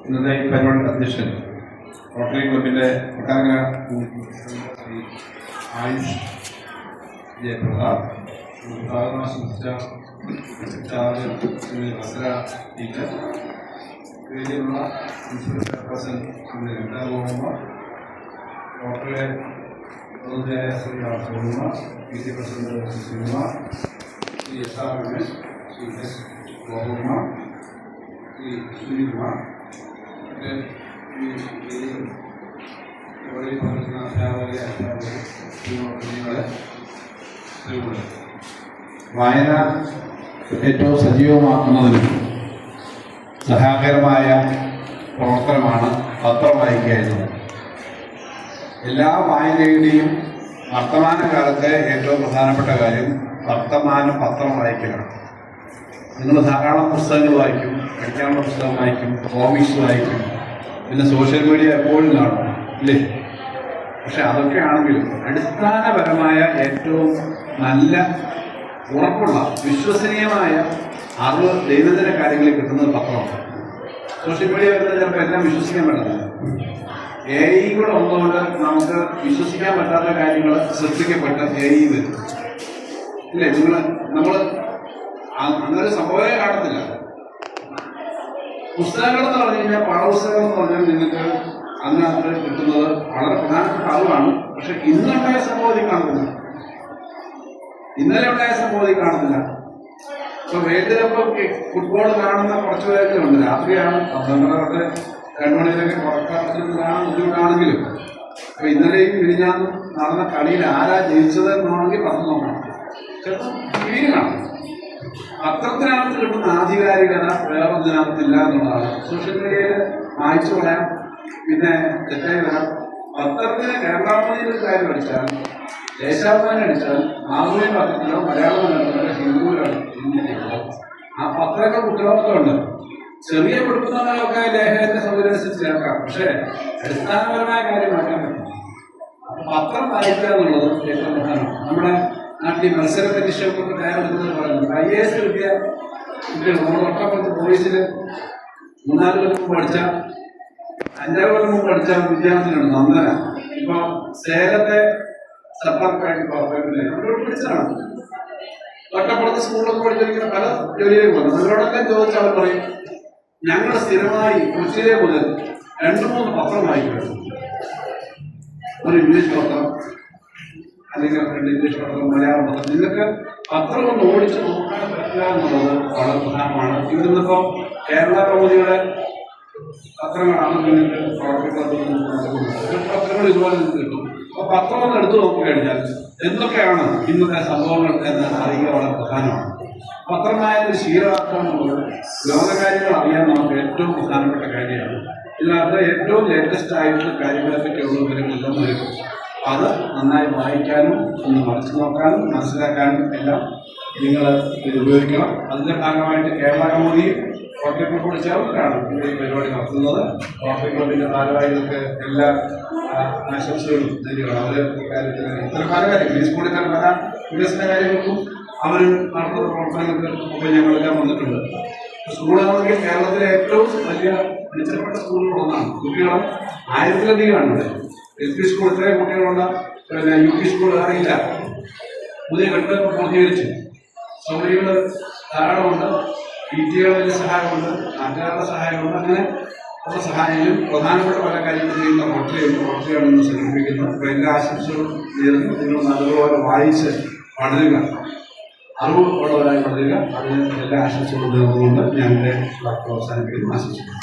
ഇന്നത്തെ ഈ പരിപാടിയുടെ അധ്യക്ഷൻ റോട്ടറി ക്ലബിൻ്റെ കൊട്ടാരക്കര ശ്രീ ആയുഷ് ജയപ്രതാപ്, ശ്രീ വസ്ത്ര ടീച്ചർ, വേദിയിലുള്ള പ്രിൻസിപ്പൽ ചെയർപേഴ്സൺ ശ്രീ ലളിത ഗോകുമാർ, റോട്ടറിയുടെ പ്രതിനിധിയായ Shri Arshakumar, P T president Shri Sreekumar, Shri S R Ramesh, Shri S Gokumar, Shri Sunilkumar, വായന ഏറ്റവും സജീവമാക്കുന്നതിനും സഹായകരമായ പ്രവർത്തനമാണ് പത്രം വായിക്കുക എന്നത്. എല്ലാ വായനയുടെയും വർത്തമാനകാലത്തെ ഏറ്റവും പ്രധാനപ്പെട്ട കാര്യം പത്രം വായിക്കലാണ്. നിങ്ങൾ ധാരാളം പുസ്തകങ്ങൾ വായിക്കും, പഠിക്കാനുള്ള പുസ്തകം വായിക്കും, കോമിക്സ് വായിക്കും, പിന്നെ സോഷ്യൽ മീഡിയ എപ്പോഴും കാണും, ഇല്ലേ? പക്ഷെ അതൊക്കെ ആണെങ്കിലും അടിസ്ഥാനപരമായ ഏറ്റവും നല്ല ഉറപ്പുള്ള വിശ്വസനീയമായ അറിവ് ദൈനംദിന കാര്യങ്ങളിൽ കിട്ടുന്നത് പത്രമാണ്. സോഷ്യൽ മീഡിയ വരുന്നത് ചിലപ്പോൾ എല്ലാം വിശ്വസിക്കാൻ പറ്റുന്നില്ല. AI കൂടെ വന്നുകൊണ്ട് നമുക്ക് വിശ്വസിക്കാൻ പറ്റാത്ത കാര്യങ്ങൾ സൃഷ്ടിക്കപ്പെട്ട് AI വരും, ഇല്ലേ? നമ്മൾ അങ്ങനെ സംഭവമേ കാണത്തില്ല. പുസ്തകങ്ങൾ എന്ന് പറഞ്ഞു കഴിഞ്ഞാൽ പാഠപുസ്തകങ്ങൾ എന്ന് പറഞ്ഞാൽ നിങ്ങൾക്ക് അതിനകത്ത് കിട്ടുന്നത് വളരെ പ്രധാനപ്പെട്ട അറിവാണ്. പക്ഷെ ഇന്നുണ്ടായ സംഭവത്തിൽ കാണുന്നില്ല, ഇന്നലെ ഉണ്ടായ സംഭവത്തിൽ കാണുന്നില്ല. ഇപ്പൊ വേൾഡ് കപ്പ് ഫുട്ബോൾ കാണുന്ന കുറച്ചു പേരൊക്കെ ഉണ്ട്. രാത്രിയാണ് 12 2 മണിയിലൊക്കെ പുറക്കാണ് ബുദ്ധിമുട്ടാണെങ്കിലും അപ്പൊ ഇന്നലെയും വിരിഞ്ഞാന്ന് നടന്ന കളിയിൽ ആരാ ജയിച്ചത് എന്നാണെങ്കിൽ പത്രം നോക്കണം, ചിലപ്പോൾ ടി വി കാണും. പത്രത്തിനകത്ത് കിട്ടുന്ന ആധികാരികത വേറെ ഇതിനകത്തില്ല എന്നുള്ളതാണ്. സോഷ്യൽ മീഡിയയിൽ വായിച്ചു പറയാം, പിന്നെ തെറ്റായി വരാം. പത്രത്തിന് കേരളാമതിയിൽ ഒരു കാര്യം അടിച്ചാൽ, ദേശാഭിമാനി അടിച്ചാൽ, മാതൃഭൂമി പത്രത്തിലോ മലയാള മനോരമയിലോ ഹിന്ദുവിലോ ആ പത്രങ്ങൾക്ക് ഉത്തരവാദിത്തമുണ്ട്. ചെറിയ കൊടുക്കുന്നതൊക്കെ ലേഖനത്തിന്റെ സൗകര്യം അനുസരിച്ച് ചേർക്കാം, പക്ഷേ അടിസ്ഥാനപരമായ കാര്യം മാറ്റാൻ പറ്റും. പത്രം വായിക്കുക എന്നുള്ളത് ഏറ്റവും പ്രധാനമാണ്. നമ്മുടെ നാട്ടിൽ മത്സര പരീക്ഷകൾക്ക് തയ്യാറെടുക്കുന്നത് പറയുന്നത് IAS കിട്ടിയ കുട്ടികൾ നമ്മുടെ ഒട്ടപ്പുറത്ത് പോലീസിൽ 3-4 കൊല്ലം മുമ്പ് പഠിച്ച 5-6 കൊല്ലം മുമ്പ് പഠിച്ച വിദ്യാർത്ഥികളുണ്ട് നന്ദന. ഇപ്പൊ സേലത്തെ സർക്കാർ പഠിച്ചതാണ്. ഒട്ടപ്പുറത്ത് സ്കൂളിലൊക്കെ പഠിച്ചിരിക്കുന്ന പല ജോലിയിലേക്ക് പോകുന്നത്. അവരോടൊക്കെ ചോദിച്ചാൽ അവർ പറയും, ഞങ്ങൾ സ്ഥിരമായി കൊച്ചിയിലെ മുതൽ 2-3 പത്രം വായിക്കുന്നു. ഒരു ഇംഗ്ലീഷ് പത്രം, അല്ലെങ്കിൽ 2 ഇംഗ്ലീഷ് പത്രം, മലയാളം പത്രം. നിങ്ങൾക്ക് പത്രം ഒന്ന് ഓടിച്ച് നോക്കാൻ പറ്റുക എന്നുള്ളത് വളരെ പ്രധാനമാണ്. ഇവിടുന്നിപ്പോൾ കേരള കൗമുദിയുടെ പത്രങ്ങളാണ് നിങ്ങൾക്ക് പത്രങ്ങൾ ഇതുപോലെ നിങ്ങൾക്ക് കിട്ടും. അപ്പോൾ പത്രം ഒന്ന് എടുത്തു നോക്കിക്കഴിഞ്ഞാൽ എന്തൊക്കെയാണ് ഇന്നത്തെ സംഭവങ്ങൾ എന്ന് അറിയുക വളരെ പ്രധാനമാണ്. പത്രമായൊരു ശീലമാക്കുക എന്നുള്ളത് ലോകകാര്യങ്ങൾ അറിയാൻ നമുക്ക് ഏറ്റവും പ്രധാനപ്പെട്ട കാര്യമാണ്. ഇതിനകത്ത് ഏറ്റവും ലേറ്റസ്റ്റ് ആയിട്ടുള്ള കാര്യങ്ങളെ പറ്റിയുള്ള വിവരങ്ങളെല്ലാം വരും. അത് നന്നായി വായിക്കാനും ഒന്ന് മറിച്ചു നോക്കാനും മനസ്സിലാക്കാനും എല്ലാം നിങ്ങൾ ഇത് ഉപയോഗിക്കണം. അതിൻ്റെ ഭാഗമായിട്ട് കേരള കൗമുദിയും റോട്ടറി ക്ലബ് കൂടി ചേർന്നിട്ടാണ് ഈ പരിപാടി നടത്തുന്നത്. റോട്ടറി ക്ലബിൻ്റെ ഭാരവാഹികൾക്ക് എല്ലാ ആശംസകളും നേരിടണം. അവർ കാര്യത്തിൽ ഇത്തരം പല കാര്യങ്ങൾ ഈ സ്കൂളിൽ പല വികസന കാര്യങ്ങൾക്കും അവർ നടത്തുന്ന പ്രവർത്തനങ്ങൾക്ക് മുമ്പ് ഞങ്ങളെല്ലാം വന്നിട്ടുണ്ട്. സ്കൂളാണെങ്കിൽ കേരളത്തിലെ ഏറ്റവും വലിയ മെച്ചപ്പെട്ട സ്കൂളുകളൊന്നാണ്. കുട്ടികൾ 1000-ലധികമാണ് ഇവിടെ. LP സ്കൂൾ ഇത്രയും കുട്ടികളുള്ള, പിന്നെ UP സ്കൂൾ അറിയില്ല. പുതിയ കെട്ടിടങ്ങൾ പൂർത്തീകരിച്ചു, സൗകര്യങ്ങൾ ധാരാളമുണ്ട്, PTA സഹായമുണ്ട്, നാട്ടുകാരുടെ സഹായമുണ്ട്. അങ്ങനെ ഉള്ള സഹായങ്ങളും പ്രധാനപ്പെട്ട പല കാര്യങ്ങളും ചെയ്യുന്ന റോട്ടറിയാണ് ഇന്ന് സംഘടിപ്പിക്കുന്നത്. അപ്പോൾ എല്ലാ ആശംസകളും നേരുന്നു. നിങ്ങൾ നല്ലതുപോലെ വായിച്ച് വളരുക, അറിവ് ഉള്ളവരായി വളരുക. അതിന് എല്ലാ ആശംസകളും നേർന്നുകൊണ്ട് ഞാൻ എൻ്റെ വാക്കുകൾ അവസാനിപ്പിക്കുന്നു. ആശംസിക്കുന്നു.